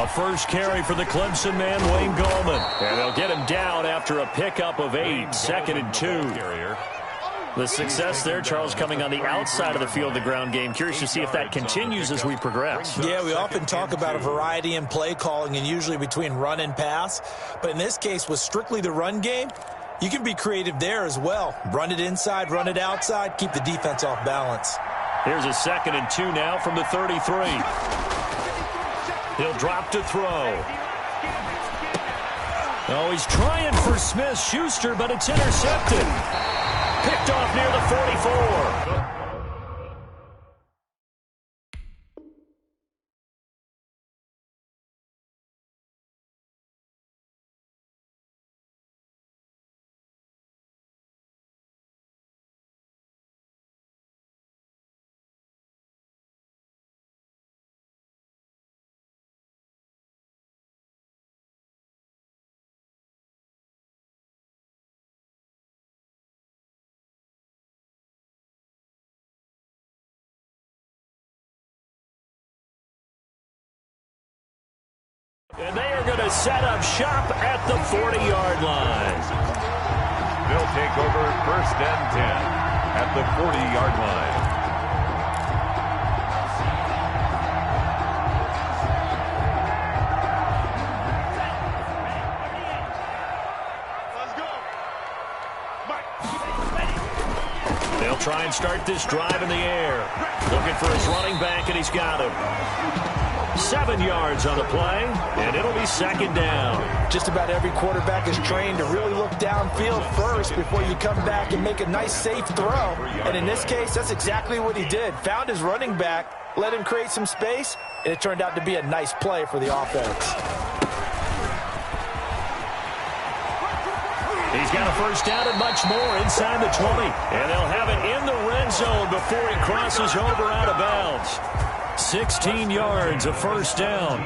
first carry for the Clemson man, Wayne Gallman. And they'll get him down after a pickup of 8, 2nd and 2. The success there, Charles, coming on the outside of the field, the ground game. Curious to see if that continues as we progress. Yeah, we often talk about a variety in play calling and usually between run and pass. But in this case, with strictly the run game, you can be creative there as well. Run it inside, run it outside, keep the defense off balance. Here's a 2nd and 2 now from the 33. He'll drop to throw. Oh, he's trying for Smith-Schuster, but it's intercepted. Picked off near the 44. And they are going to set up shop at the 40-yard line. They'll take over 1st and 10 at the 40-yard line. Let's go. They'll try and start this drive in the air. Looking for his running back, and he's got him. 7 yards on the play, and it'll be 2nd down. Just about every quarterback is trained to really look downfield first before you come back and make a nice, safe throw. And in this case, that's exactly what he did. Found his running back, let him create some space, and it turned out to be a nice play for the offense. He's got a first down and much more inside the 20. And they'll have it in the red zone before he crosses over out of bounds. 16 yards, a first down.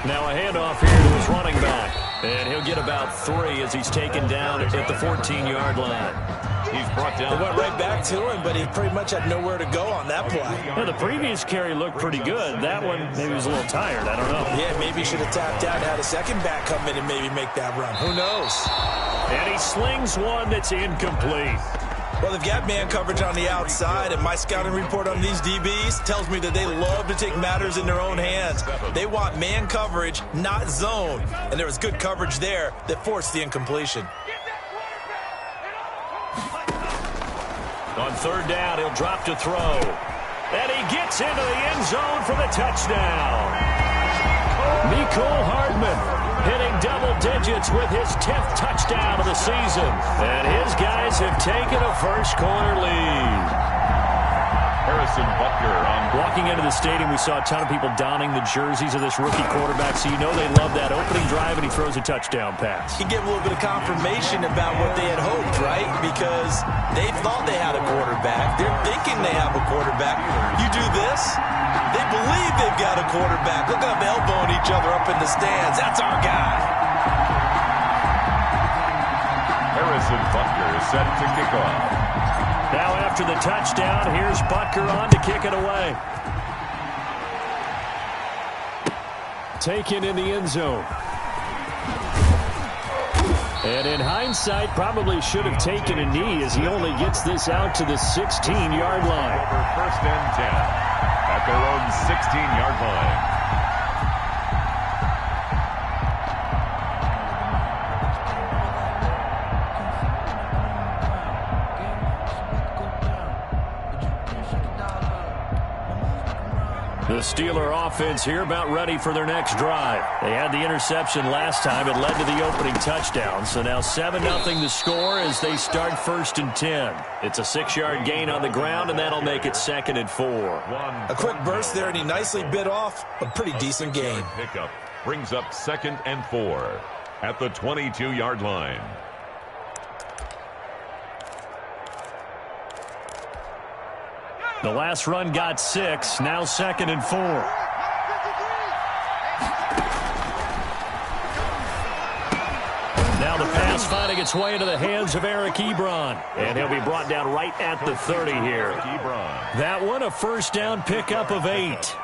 Now a handoff here to his running back. And he'll get about 3 as he's taken down at the 14-yard line. He's brought down. They went right back to him, but he pretty much had nowhere to go on that play. Yeah, the previous carry looked pretty good. That one, maybe he was a little tired. I don't know. Yeah, maybe he should have tapped out and had a second back come in and maybe make that run. Who knows? And he slings one that's incomplete. Well, they've got man coverage on the outside, and my scouting report on these DBs tells me that they love to take matters in their own hands. They want man coverage, not zone. And there was good coverage there that forced the incompletion. On 3rd down, he'll drop to throw. And he gets into the end zone for the touchdown. Mecole Hardman hitting double digits with his 10th touchdown of the season. And his guys have taken a first-quarter lead. Harrison Butker on. Walking into the stadium, we saw a ton of people donning the jerseys of this rookie quarterback, so you know they love that opening drive, and he throws a touchdown pass. You get a little bit of confirmation about what they had hoped, right? Because they thought they had a quarterback. They're thinking they have a quarterback. You do this, they believe they've got a quarterback. Look at them elbowing each other up in the stands. That's our guy. Harrison Butker is set to kick off. Now after the touchdown, here's Butker on to kick it away. Taken in the end zone. And in hindsight, probably should have taken a knee as he only gets this out to the 16-yard line. Over 1st and 10 at their own 16-yard line. The Steeler offense here about ready for their next drive. They had the interception last time. It led to the opening touchdown. So now 7-0 the score as they start 1st and 10. It's a 6-yard gain on the ground, and that'll make it 2nd and 4. A quick burst there, and he nicely bit off a pretty decent gain. Pickup brings up 2nd and 4 at the 22-yard line. The last run got 6, now 2nd and 4. Now the pass is finding its way into the hands of Eric Ebron. And he'll be brought down right at the 30 here. That one, a first down pickup of 8.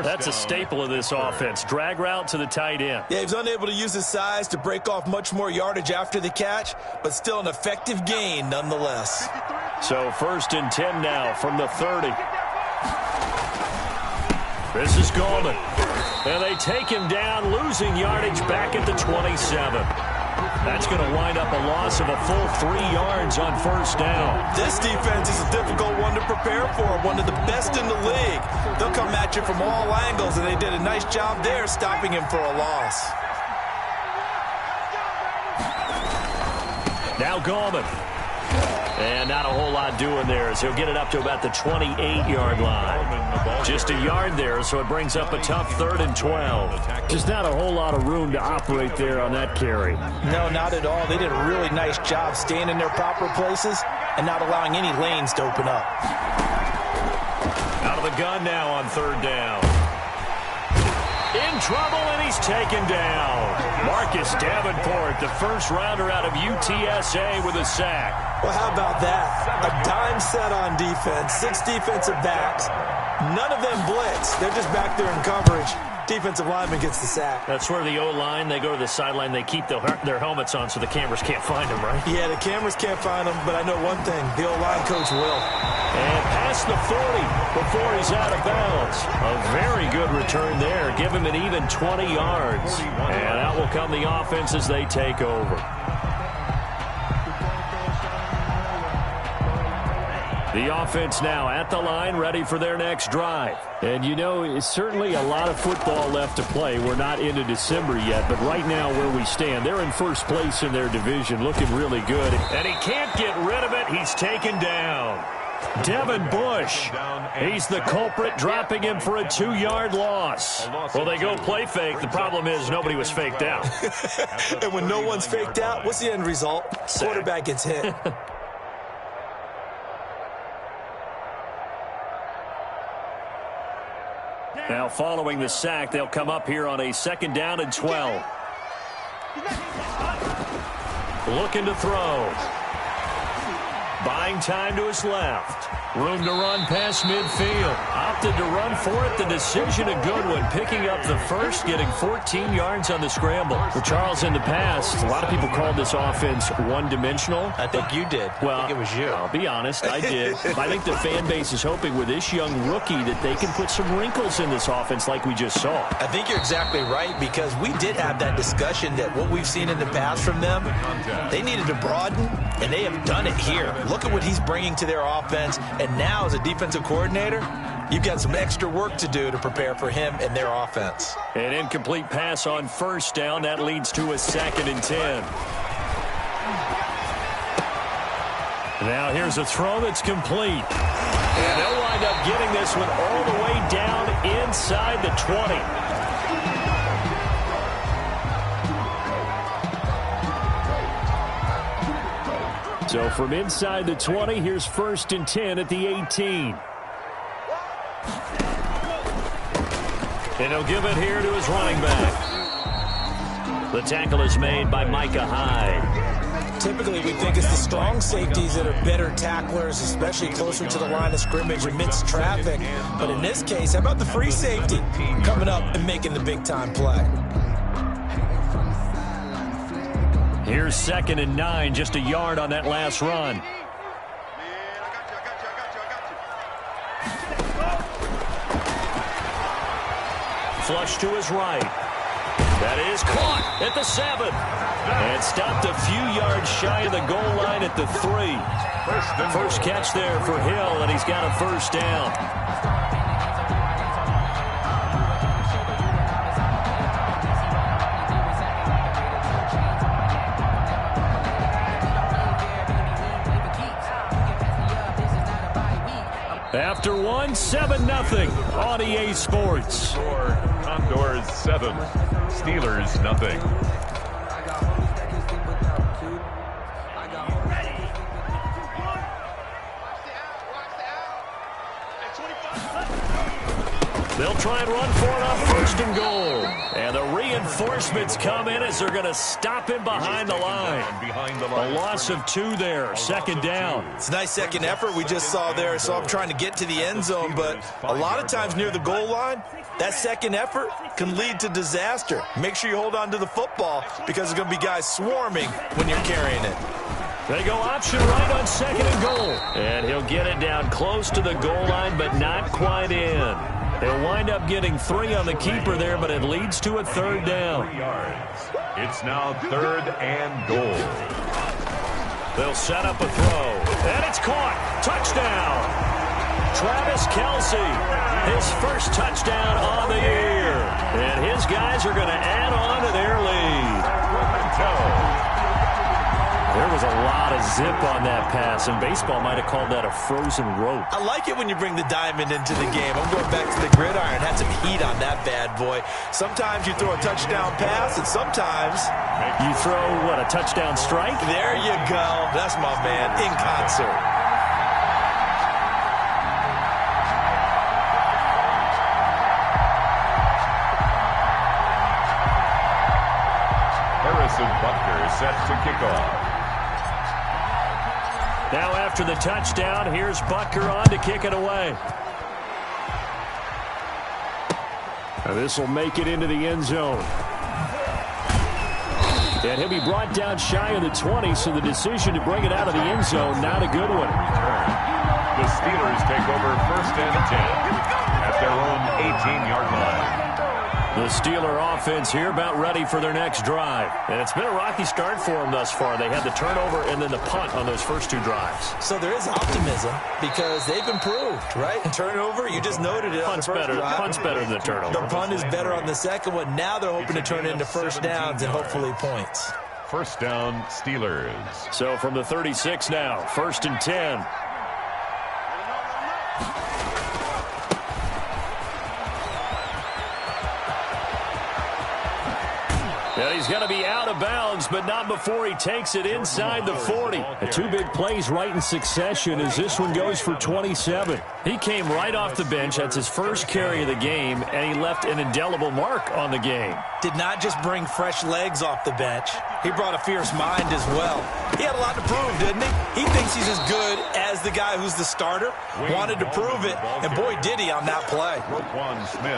That's a staple of this offense. Drag route to the tight end. Yeah, he's unable to use his size to break off much more yardage after the catch, but still an effective gain nonetheless. So 1st and 10 now from the 30. This is Goldman. And they take him down, losing yardage back at the 27. That's going to wind up a loss of a full 3 yards on 1st down. This defense is a difficult one to prepare for, one of the best in the league. They'll come at you from all angles, and they did a nice job there stopping him for a loss. Now Goldman. And not a whole lot doing there as he'll get it up to about the 28-yard line. Just a yard there, so it brings up a tough 3rd and 12. Just not a whole lot of room to operate there on that carry. No, not at all. They did a really nice job staying in their proper places and not allowing any lanes to open up. Out of the gun now on 3rd down. In trouble, and he's taken down. Marcus Davenport, the first rounder out of UTSA with a sack. Well, how about that? A dime set on defense, 6 defensive backs. None of them blitz. They're just back there in coverage. Defensive lineman gets the sack. That's where the O-line, they go to the sideline, they keep their helmets on so the cameras can't find them, right? Yeah, the cameras can't find them, but I know one thing. The O-line coach will. And past the 40 before he's out of bounds. A very good return there. Give him an even 20 yards. And out will come the offense as they take over. The offense now at the line, ready for their next drive. And, you know, it's certainly a lot of football left to play. We're not into December yet, but right now where we stand, they're in first place in their division, looking really good. And he can't get rid of it. He's taken down. Devin Bush, he's the culprit, dropping him for a 2-yard loss. Well, they go play fake. The problem is nobody was faked out. And when no one's faked out, what's the end result? Sack. Quarterback gets hit. Now following the sack, they'll come up here on a 2nd down and 12. Looking to throw. Buying time to his left. Room to run past midfield. Opted to run for it. The decision a good one. Picking up the first, getting 14 yards on the scramble. For Charles, in the past, a lot of people called this offense one-dimensional. I think you did. Well, I think it was you. I'll be honest, I did. I think the fan base is hoping with this young rookie that they can put some wrinkles in this offense like we just saw. I think you're exactly right, because we did have that discussion that what we've seen in the past from them, they needed to broaden, and they have done it here. Look at what he's bringing to their offense, and now as a defensive coordinator, you've got some extra work to do to prepare for him and their offense. An incomplete pass on 1st down. That leads to a 2nd and 10. Now here's a throw that's complete. And they'll wind up getting this one all the way down inside the 20. So from inside the 20, here's 1st and 10 at the 18. And he'll give it here to his running back. The tackle is made by Micah Hyde. Typically, we think it's the strong safeties that are better tacklers, especially closer to the line of scrimmage amidst traffic. But in this case, how about the free safety coming up and making the big-time play? Here's 2nd and 9, just a yard on that last run. Flush to his right. That is caught at the 7. And stopped a few yards shy of the goal line at the 3. First catch there for Hill, and he's got a 1st down. After one, 7-0 on EA Sports. Condors 7, Steelers nothing. They'll try and run for it on first and goal. And the reinforcements come in as they're going to stop him behind the line. A loss of 2 there, second down. It's a nice second effort we just saw there. So I'm trying to get to the end zone, but a lot of times near the goal line, that second effort can lead to disaster. Make sure you hold on to the football because there's going to be guys swarming when you're carrying it. They go option right on second and goal. And he'll get it down close to the goal line, but not quite in. They'll wind up getting 3 on the keeper there, but it leads to a third down. It's now third and goal. They'll set up a throw. And it's caught. Touchdown. Travis Kelce, his first touchdown on the year. And his guys are going to add on to their lead. There was a lot of zip on that pass, and baseball might have called that a frozen rope. I like it when you bring the diamond into the game. I'm going back to the gridiron. Had some heat on that bad boy. Sometimes you throw a touchdown pass, and sometimes you throw, what, a touchdown strike? There you go. That's my man, in concert. Harrison Butker set to kick off. Now after the touchdown, here's Butker on to kick it away. Now this will make it into the end zone. And he'll be brought down shy of the 20, so the decision to bring it out of the end zone, not a good one. The Steelers take over first and 10 at their own 18-yard line. The Steeler offense here about ready for their next drive. And it's been a rocky start for them thus far. They had the turnover and then the punt on those first 2 drives. So there is optimism because they've improved, right? Turnover, you just noted it. Punt's better than the turnover. The punt is better on the second one. Now they're hoping to turn it into first downs and hopefully points. First down, Steelers. So from the 36 now, first and 10. And he's going to be out of bounds, but not before he takes it inside the 40. The 2 big plays right in succession as this one goes for 27. He came right off the bench. That's his first carry of the game, and he left an indelible mark on the game. Did not just bring fresh legs off the bench. He brought a fierce mind as well. He had a lot to prove, didn't he? He thinks he's as good as the guy who's the starter. Wanted to prove it, and boy, did he on that play.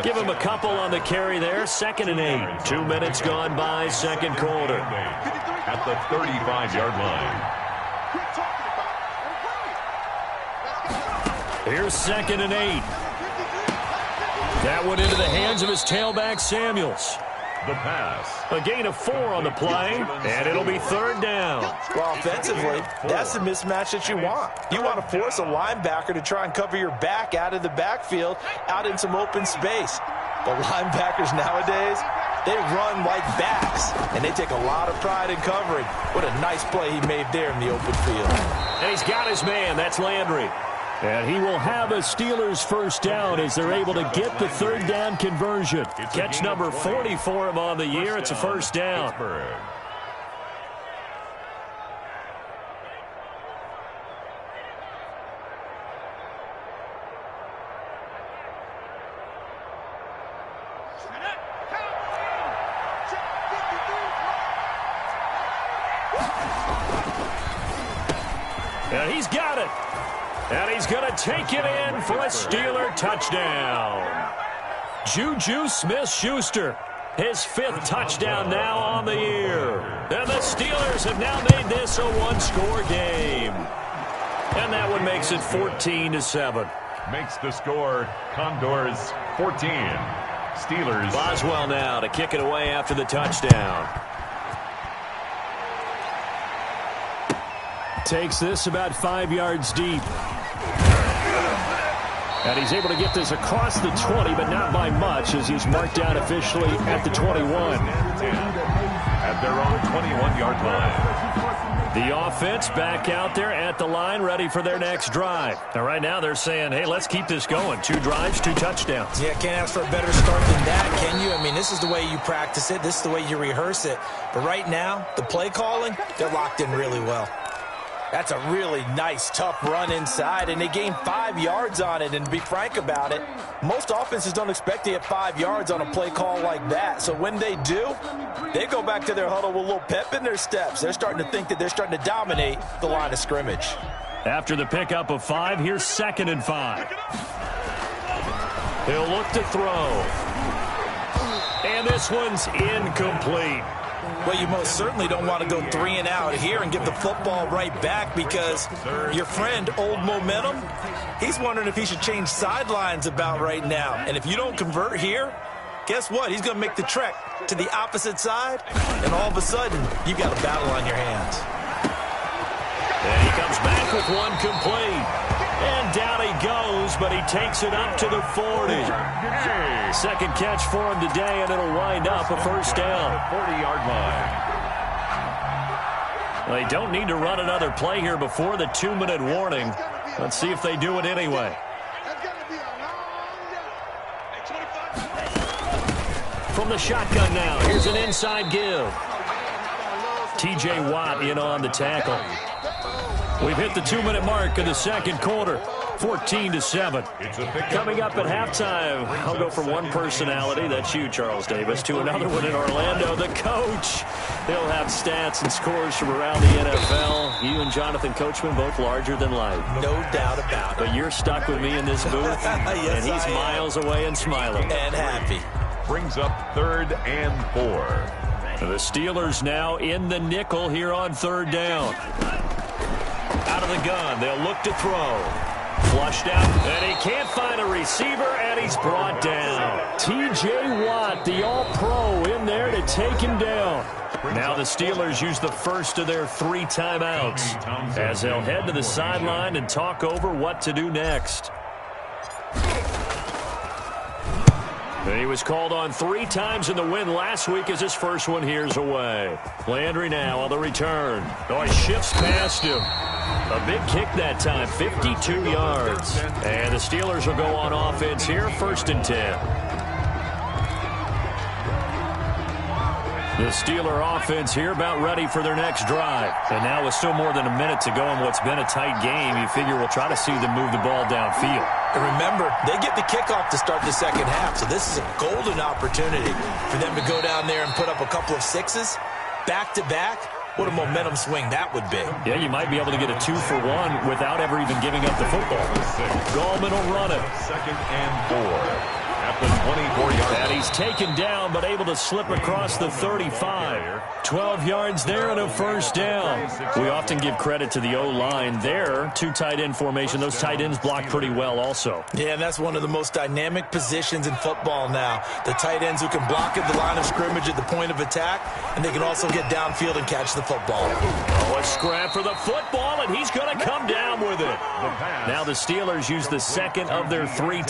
Give him a couple on the carry there. Second and 8. 2 minutes gone by, second quarter. At the 35-yard line. Here's second and 8. That one into the hands of his tailback, Samuels. The pass. A gain of 4 on the play, and it'll be third down. Well, offensively, that's the mismatch that you want. You want to force a linebacker to try and cover your back out of the backfield, out in some open space. But linebackers nowadays, they run like backs, and they take a lot of pride in covering. What a nice play he made there in the open field. And he's got his man. That's Landry. And he will have a Steelers first down as they're able to get the third down conversion. Catch number 40 for him on the year. It's a first down. And he's got it. And he's going to take it in for a Steeler touchdown. Juju Smith-Schuster, his 5th touchdown now on the year. And the Steelers have now made this a 1-score game. And that one makes it 14-7. Makes the score Condors 14. Steelers. Boswell now to kick it away after the touchdown. Takes this about 5 yards deep. And he's able to get this across the 20, but not by much, as he's marked down officially at the 21. At their own 21-yard line. The offense back out there at the line, ready for their next drive. Now, right now, they're saying, hey, let's keep this going. 2 drives, 2 touchdowns. Yeah, can't ask for a better start than that, can you? I mean, this is the way you practice it. This is the way you rehearse it. But right now, the play calling, they're locked in really well. That's a really nice, tough run inside, and they gained 5 yards on it. And to be frank about it, most offenses don't expect to get 5 yards on a play call like that. So when they do, they go back to their huddle with a little pep in their steps. They're starting to think that they're starting to dominate the line of scrimmage. After the pickup of 5, here's 2nd and 5. He'll look to throw. And this one's incomplete. Well, you most certainly don't want to go 3 and out here and give the football right back, because your friend, Old Momentum, he's wondering if he should change sidelines about right now. And if you don't convert here, guess what? He's going to make the trek to the opposite side, and all of a sudden, you've got a battle on your hands. And he comes back with one complete. And down he goes, but he takes it up to the 40. Second catch for him today, and it'll wind up a first down. 40-yard line. They don't need to run another play here before the 2-minute warning. Let's see if they do it anyway. From the shotgun now, here's an inside give. T.J. Watt in on the tackle. We've hit the 2-minute mark of the second quarter, 14-7. Coming up at halftime, I'll go from one personality, that's you, Charles Davis, to another one in Orlando, the coach. He'll have stats and scores from around the NFL. You and Jonathan Coachman, both larger than life. No doubt about it. But you're stuck with me in this booth, yes, and he's miles away and smiling. And happy. Brings up 3rd and 4. The Steelers now in the nickel here on 3rd down. Out of the gun, they'll look to throw. Flushed out, and he can't find a receiver, and he's brought down. T.J. Watt, the All-Pro, in there to take him down. Now the Steelers use the first of their 3 timeouts as they'll head to the sideline and talk over what to do next. And he was called on 3 times in the win last week as his first one here's away. Landry now on the return. Oh, he shifts past him. A big kick that time, 52 yards. And the Steelers will go on offense here, 1st and 10. The Steeler offense here about ready for their next drive. And now with still more than a minute to go in what's been a tight game, you figure we'll try to see them move the ball downfield. And remember, they get the kickoff to start the second half, so this is a golden opportunity for them to go down there and put up a couple of 6s back-to-back. What a momentum swing that would be. Yeah, you might be able to get a 2-for-1 without ever even giving up the football. Gallman will run it. 2nd and 4. At the 24-yard line. And he's taken down, but able to slip across the 35. 12 yards there and a first down. We often give credit to the O-line there. 2 tight end formation. Those tight ends block pretty well also. Yeah, and that's one of the most dynamic positions in football now. The tight ends who can block at the line of scrimmage at the point of attack, and they can also get downfield and catch the football. Oh, a scrap for the football, and he's going to come down with it. Now the Steelers use the second of their 3.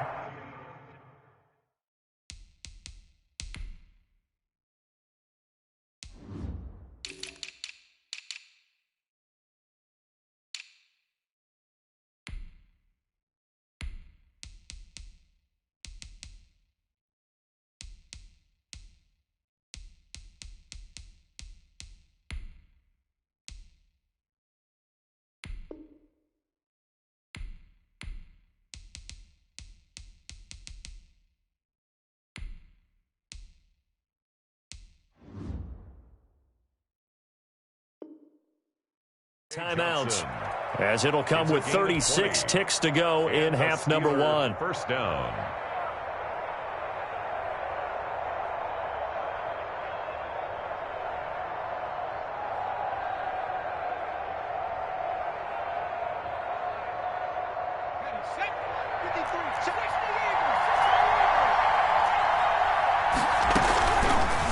Timeouts, as it'll come with 36 ticks to go in half number 1. First down.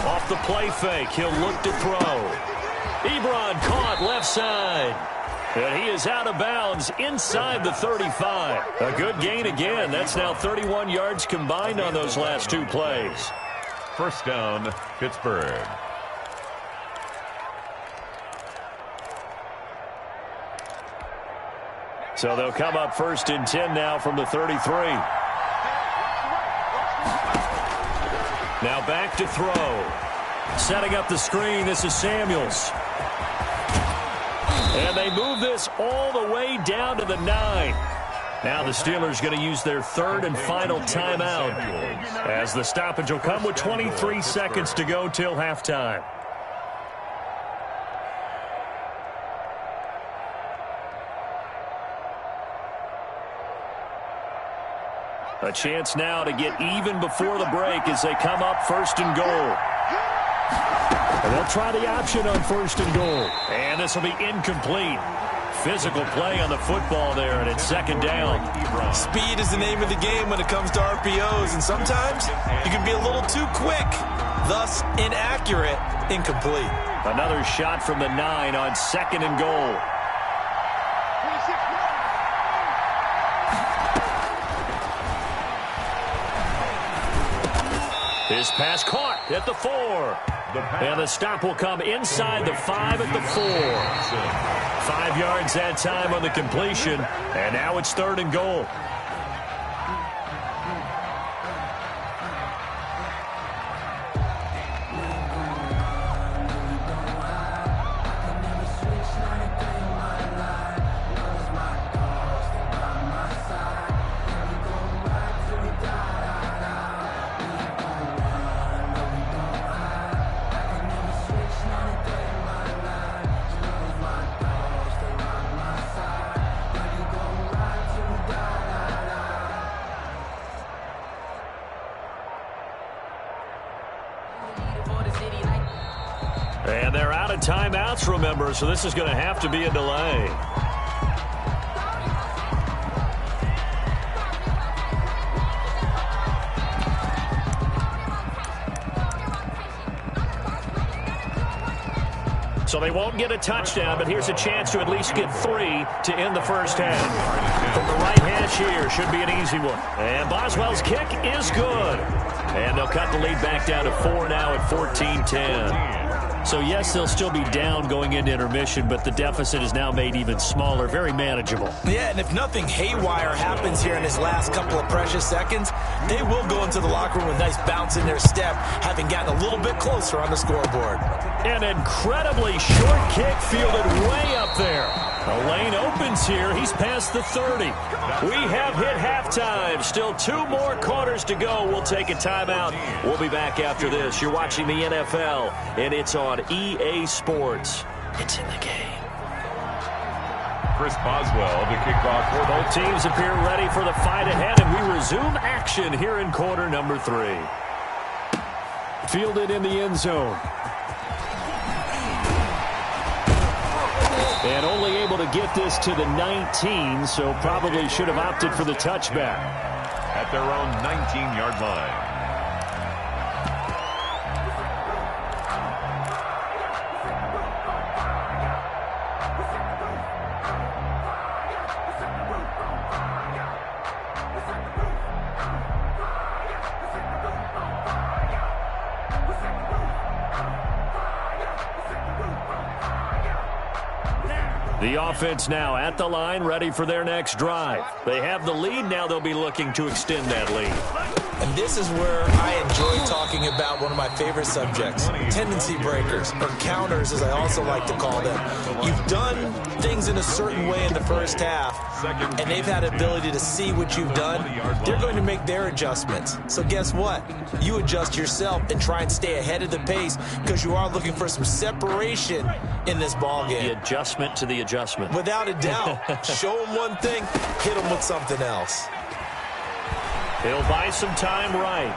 Off the play fake, he'll look to throw. Ebron caught left side. And he is out of bounds inside the 35. A good gain again. That's now 31 yards combined on those last 2 plays. First down, Pittsburgh. So they'll come up 1st and 10 now from the 33. Now back to throw. Setting up the screen, this is Samuels. And they move this all the way down to the 9. Now the Steelers going to use their third and final timeout, as the stoppage will come with 23 seconds to go till halftime. A chance now to get even before the break as they come up first and goal. And they'll try the option on first and goal. And this will be incomplete. Physical play on the football there, and it's second down. Speed is the name of the game when it comes to RPOs, and sometimes you can be a little too quick, thus inaccurate, incomplete. Another shot from the 9 on second and goal. His pass caught at the 4. And the stop will come inside the 5 at the 4. 5 yards that time on the completion. And now it's third and goal. And they're out of timeouts, remember, so this is going to have to be a delay. So they won't get a touchdown, but here's a chance to at least get 3 to end the first half. From the right hash here, should be an easy one. And Boswell's kick is good. And they'll cut the lead back down to 4 now at 14-10. So, yes, they'll still be down going into intermission, but the deficit is now made even smaller, very manageable. Yeah, and if nothing haywire happens here in his last couple of precious seconds, they will go into the locker room with a nice bounce in their step, having gotten a little bit closer on the scoreboard. An incredibly short kick fielded way up there. The lane opens here. He's past the 30. We have hit halftime. Still 2 more quarters to go. We'll take a timeout. We'll be back after this. You're watching the NFL, and it's on EA Sports. It's in the game. Chris Boswell to kick off. Both teams appear ready for the fight ahead, and we resume action here in quarter number 3. Fielded in the end zone. And only able to get this to the 19, so probably should have opted for the touchback. At their own 19-yard line. The offense now at the line, ready for their next drive. They have the lead. Now they'll be looking to extend that lead. And this is where I enjoy talking about one of my favorite subjects, tendency breakers, or counters as I also like to call them. You've done things in a certain way in the first half, and they've had ability to see what you've done. They're going to make their adjustments. So guess what? You adjust yourself and try and stay ahead of the pace because you are looking for some separation in this ball game. The adjustment to the adjustment. Without a doubt. Show them one thing, hit them with something else. He'll buy some time right.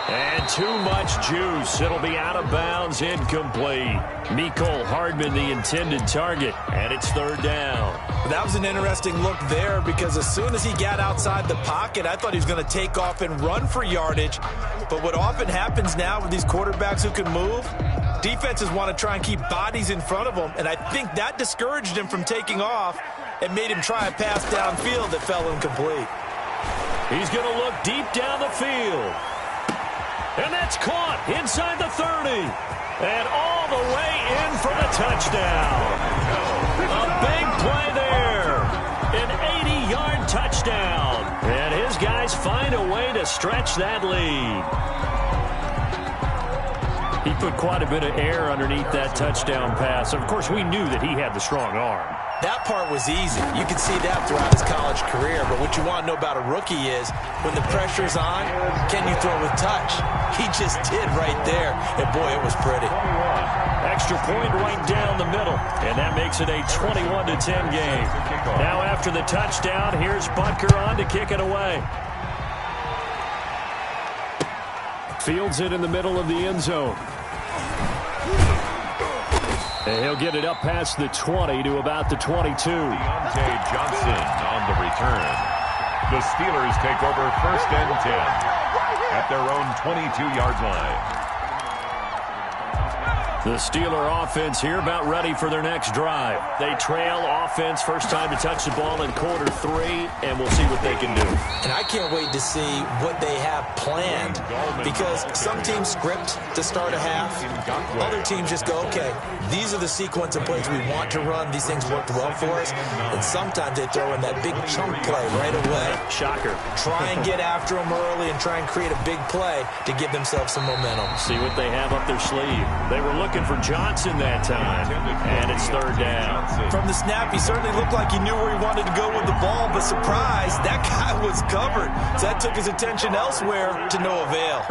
And too much juice. It'll be out of bounds, incomplete. Mecole Hardman, the intended target, and it's third down. That was an interesting look there because as soon as he got outside the pocket, I thought he was going to take off and run for yardage. But what often happens now with these quarterbacks who can move, defenses want to try and keep bodies in front of them, and I think that discouraged him from taking off and made him try a pass downfield that fell incomplete. He's going to look deep down the field. And that's caught inside the 30. And all the way in for the touchdown. A big play there. An 80-yard touchdown. And his guys find a way to stretch that lead. He put quite a bit of air underneath that touchdown pass. Of course, we knew that he had the strong arm. That part was easy. You can see that throughout his college career. But what you want to know about a rookie is when the pressure's on, can you throw with touch? He just did right there. And, boy, it was pretty. Extra point right down the middle. And that makes it a 21-10 game. Now after the touchdown, here's Butker on to kick it away. Fields it in the middle of the end zone. And he'll get it up past the 20 to about the 22. Deontay Johnson on the return. The Steelers take over 1st and 10 at their own 22-yard line. The Steeler offense here about ready for their next drive. They trail offense, first time to touch the ball in quarter 3, and we'll see what they can do. And I can't wait to see what they have planned, because some teams script to start a half. Other teams just go, okay, these are the sequence of plays we want to run. These things worked well for us. And sometimes they throw in that big chunk play right away. Shocker. Try and get after them early and try and create a big play to give themselves some momentum. See what they have up their sleeve. They were looking for Johnson that time, and it's 3rd down. From the snap, he certainly looked like he knew where he wanted to go with the ball, but surprise, that guy was covered. So that took his attention elsewhere to no avail.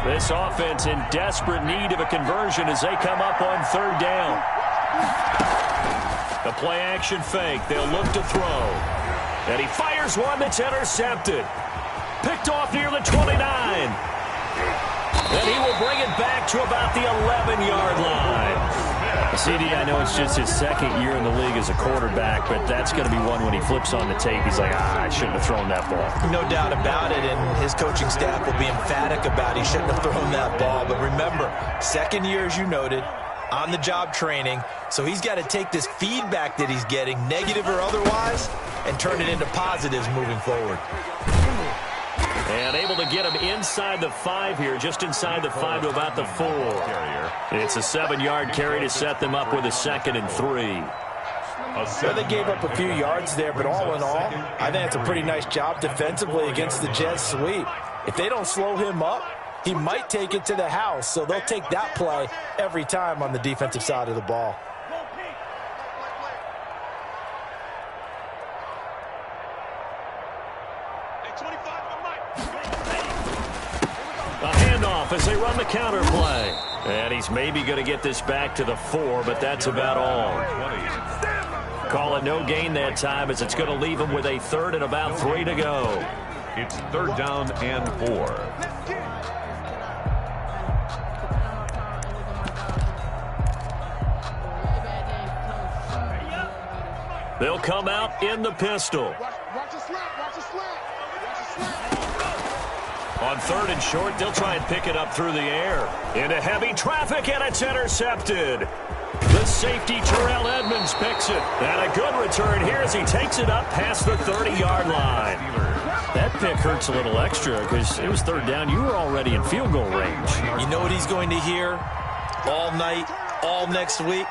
This offense in desperate need of a conversion as they come up on 3rd down. The play action fake. They'll look to throw. And he fires one that's intercepted. Picked off near the 29. Then he will bring it back to about the 11-yard line. CD, I know it's just his 2nd year in the league as a quarterback, but that's going to be one when he flips on the tape. He's like, I shouldn't have thrown that ball. No doubt about it, and his coaching staff will be emphatic about he shouldn't have thrown that ball. But remember, 2nd year, as you noted, on-the-job training, so he's got to take this feedback that he's getting, negative or otherwise, and turn it into positives moving forward. And able to get him inside the 5 here, just inside the 5 to about the 4. It's a 7-yard carry to set them up with a 2nd and 3. Well, they gave up a few yards there, but all in all, I think it's a pretty nice job defensively against the Jets sweep. If they don't slow him up, he might take it to the house, so they'll take that play every time on the defensive side of the ball. A handoff as they run the counter play. And he's maybe going to get this back to the 4, but that's about all. Call it no gain that time as it's going to leave him with a 3rd and about 3 to go. It's 3rd down and 4. They'll come out in the pistol. On 3rd and short, they'll try and pick it up through the air. Into heavy traffic, and it's intercepted. The safety, Terrell Edmonds, picks it. And a good return here as he takes it up past the 30-yard line. That pick hurts a little extra because it was 3rd down. You were already in field goal range. You know what he's going to hear all night, all next week?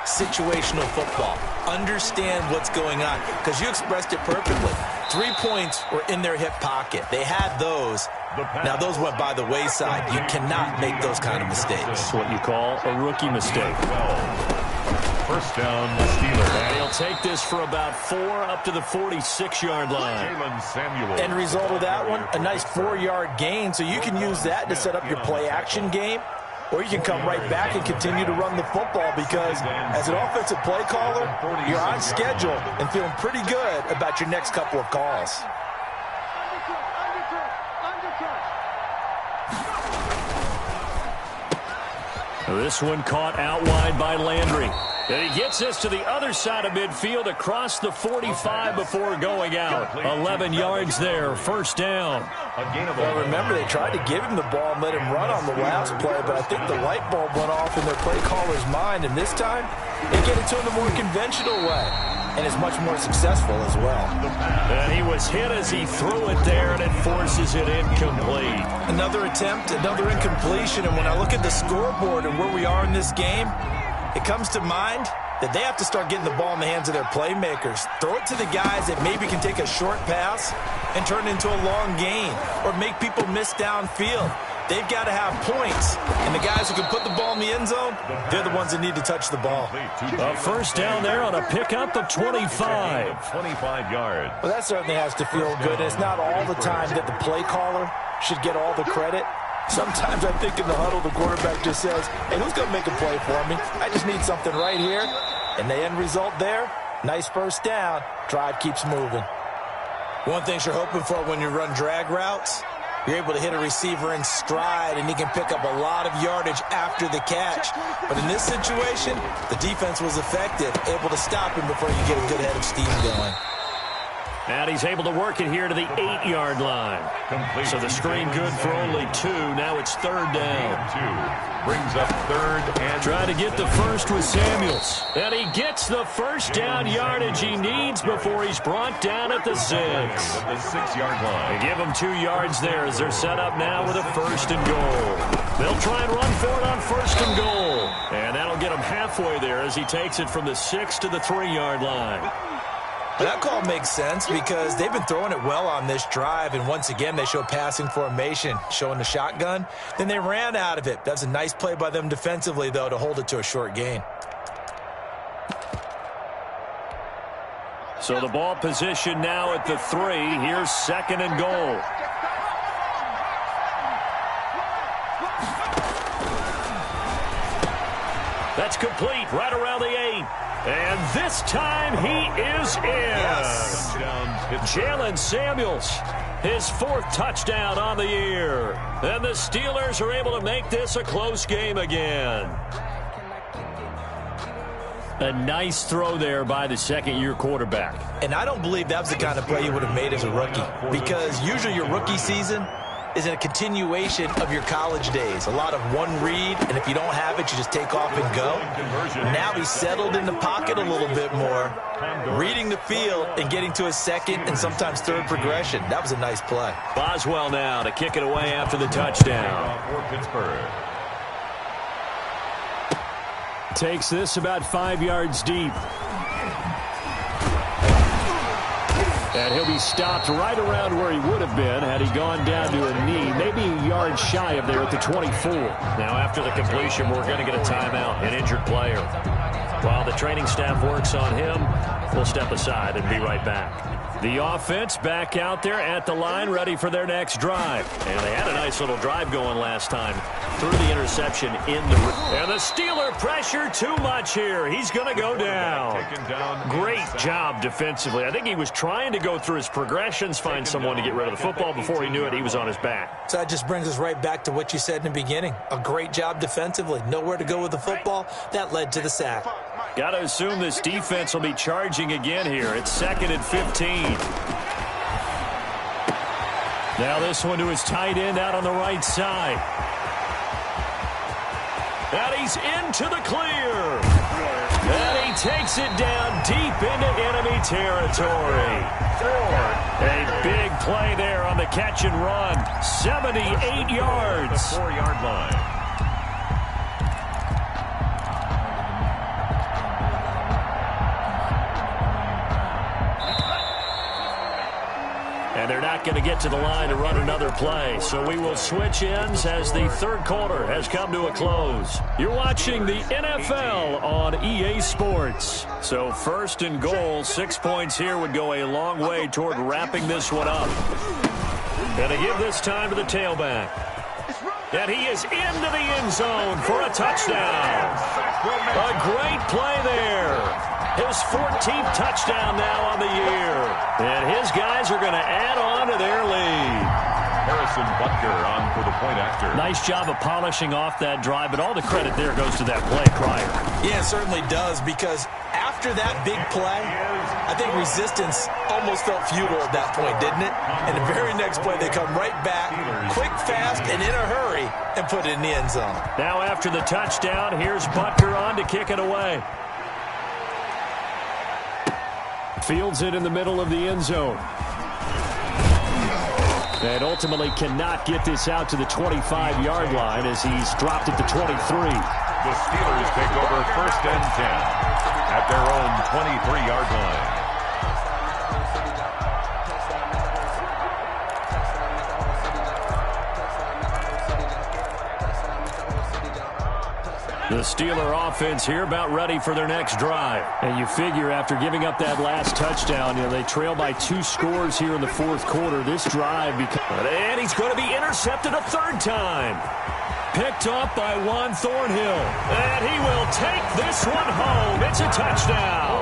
Situational football. Understand what's going on, because you expressed it perfectly. 3 points were in their hip pocket. They had those. Now, those went by the wayside. You cannot make those kind of mistakes. That's what you call a rookie mistake. 1st down, Steelers. And he'll take this for about 4 up to the 46-yard line. End result of that one, a nice 4-yard gain, so you can use that to set up your play-action game. Or you can come right back and continue to run the football, because as an offensive play caller, you're on schedule and feeling pretty good about your next couple of calls. This one caught out wide by Landry. And he gets this to the other side of midfield across the 45 before going out. 11 yards there, 1st down. Well, remember, they tried to give him the ball and let him run on the last play, but I think the light bulb went off in their play caller's mind, and this time they get it to him the more conventional way, and is much more successful as well. And he was hit as he threw it there, and it forces it incomplete. Another attempt, another incompletion, and when I look at the scoreboard and where we are in this game, it comes to mind that they have to start getting the ball in the hands of their playmakers. Throw it to the guys that maybe can take a short pass and turn it into a long gain or make people miss downfield. They've got to have points. And the guys who can put the ball in the end zone, they're the ones that need to touch the ball. A first down there on a pickup of 25. 25 yards. Well, that certainly has to feel good. It's not all the time that the play caller should get all the credit. Sometimes I think in the huddle, the quarterback just says, hey, who's going to make a play for me? I just need something right here. And the end result there, nice first down. Drive keeps moving. One thing you're hoping for when you run drag routes, you're able to hit a receiver in stride, and he can pick up a lot of yardage after the catch. But in this situation, the defense was effective, able to stop him before you get a good head of steam going. And he's able to work it here to the 8-yard line. So the screen good for only 2. Now it's third down. 2 brings up third and... Try to get the first with Samuels. And he gets the first down yardage he needs before he's brought down at the 6. At the 6-yard line. They give him 2 yards there as they're set up now with a first and goal. They'll try and run for it on first and goal. And that'll get him halfway there as he takes it from the 6 to the 3-yard line. That call makes sense because they've been throwing it well on this drive, and once again they show passing formation, showing the shotgun. Then they ran out of it. That's a nice play by them defensively, though, to hold it to a short gain. So the ball position now at the 3. Here's second and goal. That's complete right around the 8. And this time he is in. Yes. Jalen Samuels, his 4th touchdown on the year. And the Steelers are able to make this a close game again. A nice throw there by the second-year quarterback. And I don't believe that was the kind of play you would have made as a rookie, because usually your rookie season is a continuation of your college days. A lot of one read, and if you don't have it, you just take off and go. Now he's settled in the pocket a little bit more, reading the field and getting to his second and sometimes third progression. That was a nice play. Boswell now to kick it away after the touchdown. For Pittsburgh. Takes this about 5 yards deep. And he'll be stopped right around where he would have been had he gone down to a knee, maybe a yard shy of there at the 24. Now, after the completion, we're going to get a timeout, an injured player. While the training staff works on him, we'll step aside and be right back. The offense back out there at the line, ready for their next drive. And they had a nice little drive going last time. Threw the interception in the... And the Steeler pressure too much here. He's going to go down. Great job defensively. I think he was trying to go through his progressions, find someone to get rid of the football. Before he knew it, he was on his back. So that just brings us right back to what you said in the beginning. A great job defensively. Nowhere to go with the football. That led to the sack. Got to assume this defense will be charging again here. It's 2nd and 15. Now this one to his tight end out on the right side. And he's into the clear. And he takes it down deep into enemy territory. A big play there on the catch and run. 78 yards. 4-yard line. And they're not going to get to the line to run another play. So we will switch ends as the third quarter has come to a close. You're watching the NFL on EA Sports. So first and goal, 6 points here would go a long way toward wrapping this one up. And they give this time to the tailback. And he is into the end zone for a touchdown. A great play there. His 14th touchdown now on the year. And his guys are going to add on to their lead. Harrison Butker on for the point after. Nice job of polishing off that drive, but all the credit there goes to that play prior. Yeah, it certainly does, because after that big play, I think resistance almost felt futile at that point, didn't it? And the very next play, they come right back, quick, fast, and in a hurry, and put it in the end zone. Now after the touchdown, here's Butker on to kick it away. Fields it in the middle of the end zone. And ultimately cannot get this out to the 25-yard line as he's dropped at the 23. The Steelers take over 1st and 10 at The Steeler offense here about ready for their next drive. And you figure after giving up that last touchdown, they trail by 2 scores here in the fourth quarter. This drive and he's going to be intercepted a third time. Picked off by Juan Thornhill. And he will take this one home. It's a touchdown.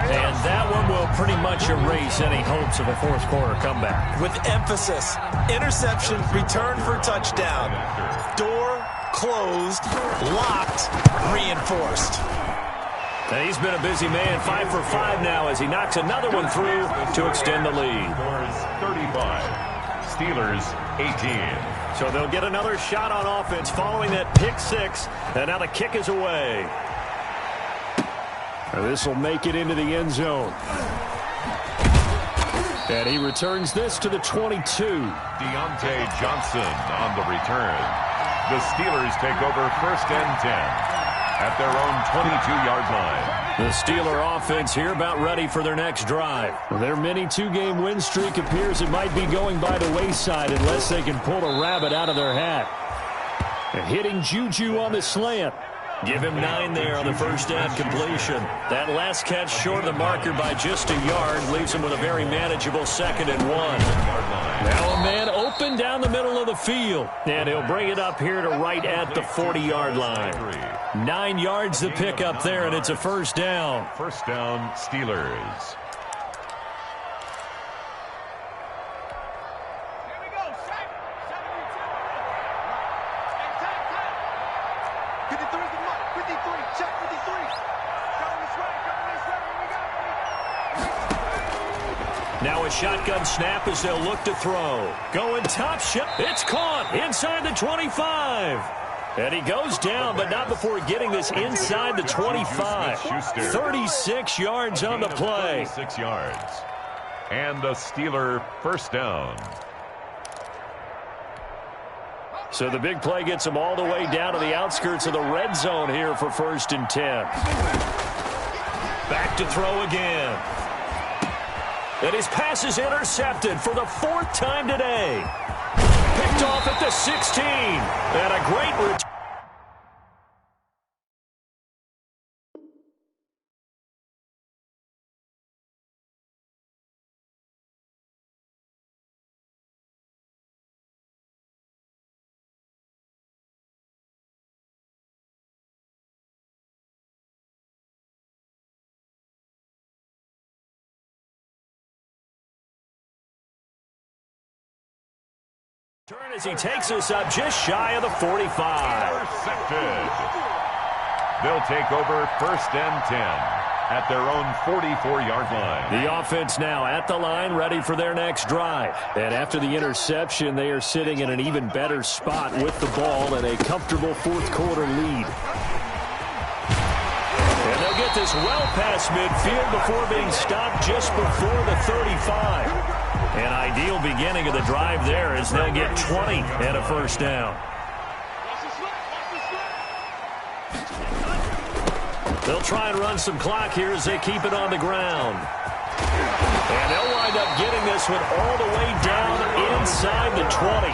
And that one will pretty much erase any hopes of a fourth quarter comeback. With emphasis, interception, return for touchdown. Door closed, locked, reinforced. And he's been a busy man, 5 for 5 now as he knocks another one through to extend the lead. Scores 35, Steelers 18. So they'll get another shot on offense following that pick 6, and now the kick is away. This will make it into the end zone. And he returns this to the 22. Deontay Johnson on the return. The Steelers take over 1st and 10 at their own 22-yard line. The Steeler offense here about ready for their next drive. Their mini 2-game win streak appears it might be going by the wayside unless they can pull a rabbit out of their hat. And hitting Juju on the slant. Give him 9 there on the first down completion. That last catch short of the marker by just a yard leaves him with a very manageable 2nd and 1. Now a man open down the middle of the field. And he'll bring it up here to right at the 40-yard line. 9 yards to pick up there, and it's a first down. First down, Steelers. Now a shotgun snap as they'll look to throw. Going top shot. It's caught inside the 25. And he goes down, but not before getting this inside the 25. 36 yards on the play. 36 yards. And a Steeler first down. So the big play gets them all the way down to the outskirts of the red zone here for 1st and 10. Back to throw again. And his pass is intercepted for the 4th time today. Picked off at the 16. And a great return. Turn as he takes us up just shy of the 45. Intercepted. They'll take over 1st and 10 at their own 44-yard line. The offense now at the line, ready for their next drive. And after the interception, they are sitting in an even better spot with the ball and a comfortable fourth quarter lead. And they'll get this well past midfield before being stopped just before the 35. An ideal beginning of the drive there as they'll get 20 and a first down. They'll try and run some clock here as they keep it on the ground. And they'll wind up getting this one all the way down inside the 20.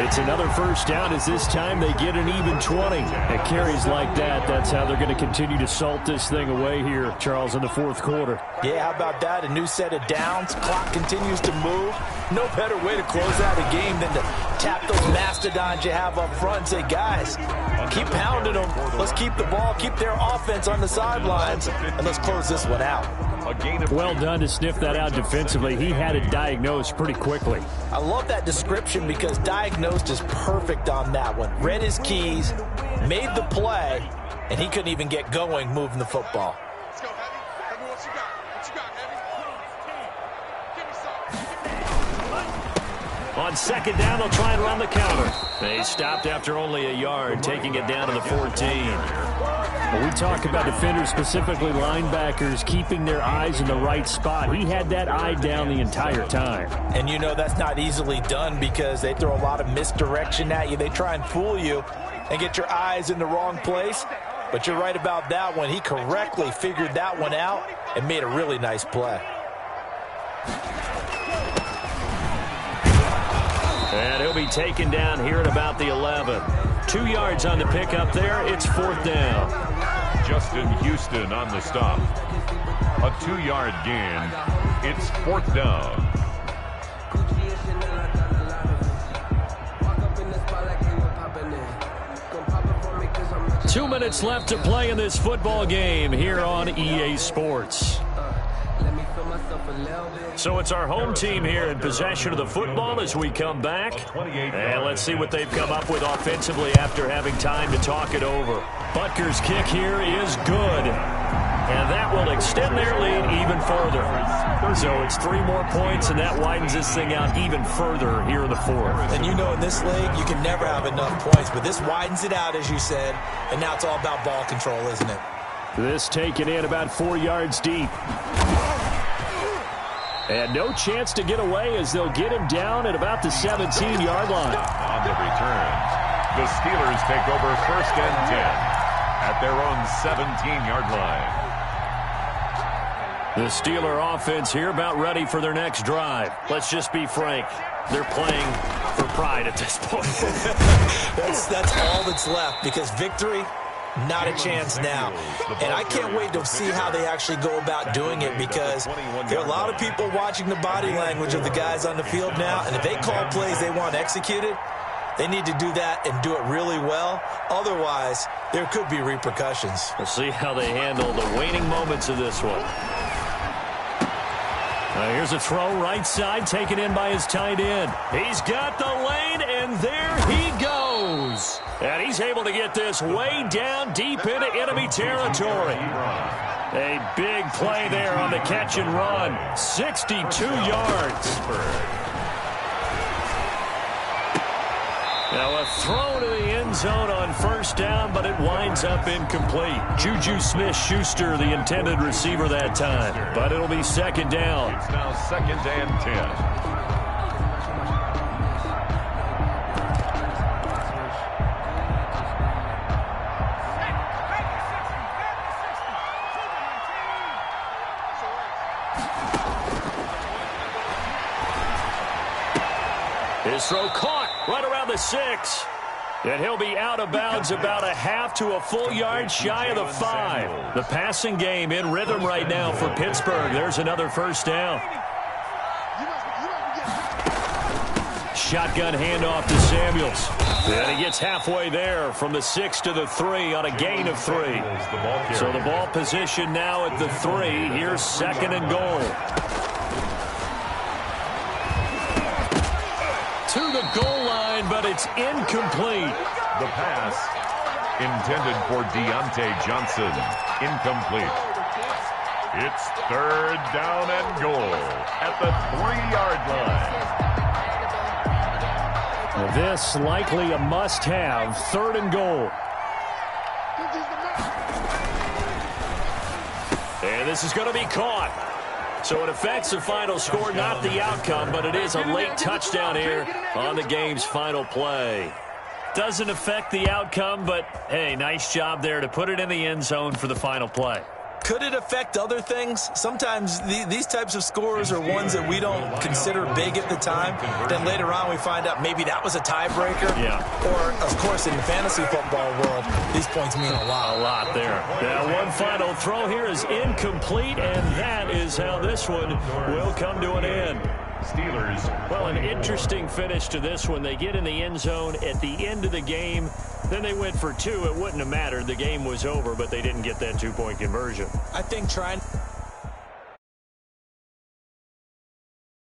It's another first down as this time they get an even 20. And carries like that, that's how they're going to continue to salt this thing away here, Charles, in the fourth quarter. Yeah, how about that? A new set of downs. Clock continues to move. No better way to close out a game than to tap those mastodons you have up front and say, guys, keep pounding them. Let's keep the ball, keep their offense on the sidelines, and let's close this one out. Well done to sniff that out defensively. He had it diagnosed pretty quickly. I love that description because diagnosed is perfect on that one. Read his keys, made the play, and he couldn't even get going moving the football. Let's go, Heavy. Heavy, what you got? What you got, Heavy? Give me some. On 2nd down, they'll try and run the counter. They stopped after only a yard, taking it down to the 14. When we talk about defenders, specifically linebackers, keeping their eyes in the right spot, he had that eye down the entire time. And you know that's not easily done because they throw a lot of misdirection at you. They try and fool you and get your eyes in the wrong place. But you're right about that one. He correctly figured that one out and made a really nice play. And he'll be taken down here at about the 11. 2 yards on the pickup there. It's 4th down. Justin Houston on the stop. A 2-yard gain. It's 4th down. 2 minutes left to play in this football game here on EA Sports. So it's our home team here in possession of the football as we come back. And let's see what they've come up with offensively after having time to talk it over. Butker's kick here is good. And that will extend their lead even further. So it's 3 more points, and that widens this thing out even further here in the 4th. And you know in this league, you can never have enough points. But this widens it out, as you said. And now it's all about ball control, isn't it? This taken in about 4 yards deep. And no chance to get away as they'll get him down at about the 17-yard line. On the return, the Steelers take over 1st and 10 at their own 17-yard line. The Steeler offense here about ready for their next drive. Let's just be frank. They're playing for pride at this point. That's all that's left, because victory, not a chance now. And I can't wait to see how they actually go about doing it, because there are a lot of people watching the body language of the guys on the field now, and if they call plays they want executed, they need to do that and do it really well. Otherwise, there could be repercussions. We'll see how they handle the waning moments of this one. Here's a throw right side, taken in by his tight end. He's got the lane, and there he goes. And he's able to get this way down deep into enemy territory. A big play there on the catch and run. 62 yards. Now a throw to the end zone on 1st down, but it winds up incomplete. Juju Smith-Schuster, the intended receiver that time. But it'll be 2nd down. It's now 2nd and 10. His throw caught right around the 6. And he'll be out of bounds about a half to a full yard shy of the 5. The passing game in rhythm right now for Pittsburgh. There's another 1st down. Shotgun handoff to Samuels. And he gets halfway there from the 6 to the 3 on a gain of 3. So the ball position now at the 3. Here's 2nd and goal. To the goal line, but it's incomplete. The pass intended for Deontay Johnson. Incomplete. It's 3rd down and goal at the 3-yard line. This likely a must-have. 3rd and goal. And this is going to be caught. So it affects the final score, not the outcome, but it is a late touchdown here on the game's final play. Doesn't affect the outcome, but, hey, nice job there to put it in the end zone for the final play. Could it affect other things? Sometimes these types of scores are ones that we don't consider big at the time. Then later on we find out maybe that was a tiebreaker. Yeah. Or, of course, in the fantasy football world, these points mean a lot. A lot there. Now one final throw here is incomplete, and that is how this one will come to an end. Steelers. Well, an interesting finish to this one. They get in the end zone at the end of the game. Then they went for 2. It wouldn't have mattered. The game was over, but they didn't get that 2-point conversion. I think trying